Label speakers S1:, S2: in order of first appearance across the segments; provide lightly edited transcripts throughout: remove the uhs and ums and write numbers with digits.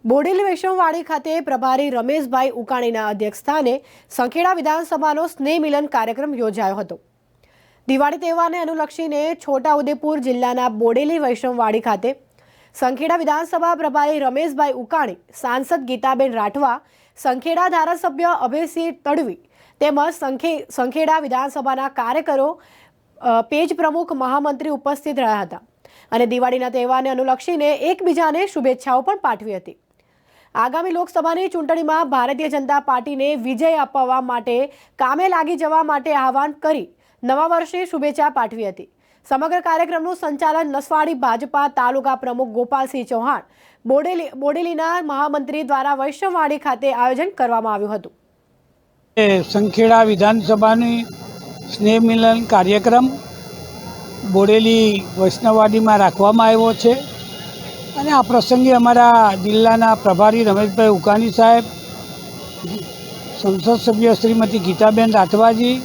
S1: બોડેલી વૈષ્ણવવાડી ખાતે પ્રભારી રમેશભાઈ ઉકાણીના અધ્યક્ષસ્થાને સંખેડા વિધાનસભાનો સ્નેહ મિલન કાર્યક્રમ યોજાયો હતો। દિવાળી તહેવારને અનુલક્ષીને છોટાઉદેપુર જિલ્લાના બોડેલી વૈષ્ણવવાડી ખાતે સંખેડા વિધાનસભા પ્રભારી રમેશભાઈ ઉકાણી, સાંસદ ગીતાબેન રાઠવા, સંખેડા ધારાસભ્ય અભયસિંહ તડવી તેમજ સંખેડા વિધાનસભાના કાર્યકરો, પેજ પ્રમુખ, મહામંત્રી ઉપસ્થિત રહ્યા હતા અને દિવાળીના તહેવારને અનુલક્ષીને એકબીજાને શુભેચ્છાઓ પણ પાઠવી હતી। આગામી લોકસભાની ચૂંટણીમાં ભારતીય જનતા પાર્ટીને વિજય અપાવવા માટે કામે લાગી જવા માટે આહવાન કરી નવા વર્ષે શુભેચ્છા પાઠવી હતી। સમગ્ર કાર્યક્રમનું સંચાલન નસવાડી ભાજપા તાલુકા પ્રમુખ ગોપાલસિંહ ચૌહાણ, બોડેલીના મહામંત્રી દ્વારા વૈષ્ણવવાડી ખાતે આયોજન કરવામાં આવ્યું હતું।
S2: સંખેડા વિધાનસભાની સ્નેહ મિલન કાર્યક્રમ બોડેલી વૈષ્ણવવાડીમાં રાખવામાં આવ્યો છે અને આ પ્રસંગે અમારા જિલ્લાના પ્રભારી રમેશભાઈ ઉકાણી સાહેબ, સંસદ સભ્ય શ્રીમતી ગીતાબેન રાઠવાજી,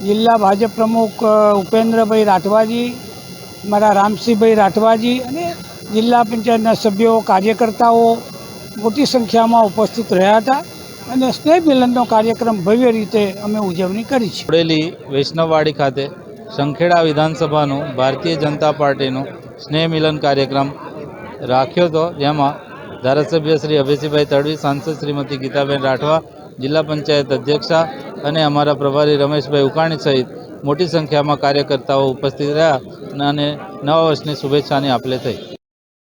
S2: જિલ્લા ભાજપ પ્રમુખ ઉપેન્દ્રભાઈ રાઠવાજી, મારા રામસિંહભાઈ રાઠવાજી અને જિલ્લા પંચાયતના સભ્યો, કાર્યકર્તાઓ મોટી સંખ્યામાં ઉપસ્થિત રહ્યા હતા અને સ્નેહ મિલનનો કાર્યક્રમ ભવ્ય રીતે અમે ઉજવણી કરી છે।
S3: બોડેલી વૈષ્ણવવાડી ખાતે સંખેડા વિધાનસભાનું ભારતીય જનતા પાર્ટીનું સ્નેહ મિલન કાર્યક્રમ રાખ્યો હતો, જેમાં ધારાસભ્ય શ્રી અભયસિંહભાઈ તડવી, સાંસદ શ્રીમતી ગીતાબેન રાઠવા, જિલ્લા પંચાયત અધ્યક્ષા અને અમારા પ્રભારી રમેશભાઈ ઉકાણી સહિત મોટી સંખ્યામાં કાર્યકર્તાઓ ઉપસ્થિત રહ્યા અને નવા વર્ષની શુભેચ્છાની આપલે થઈ।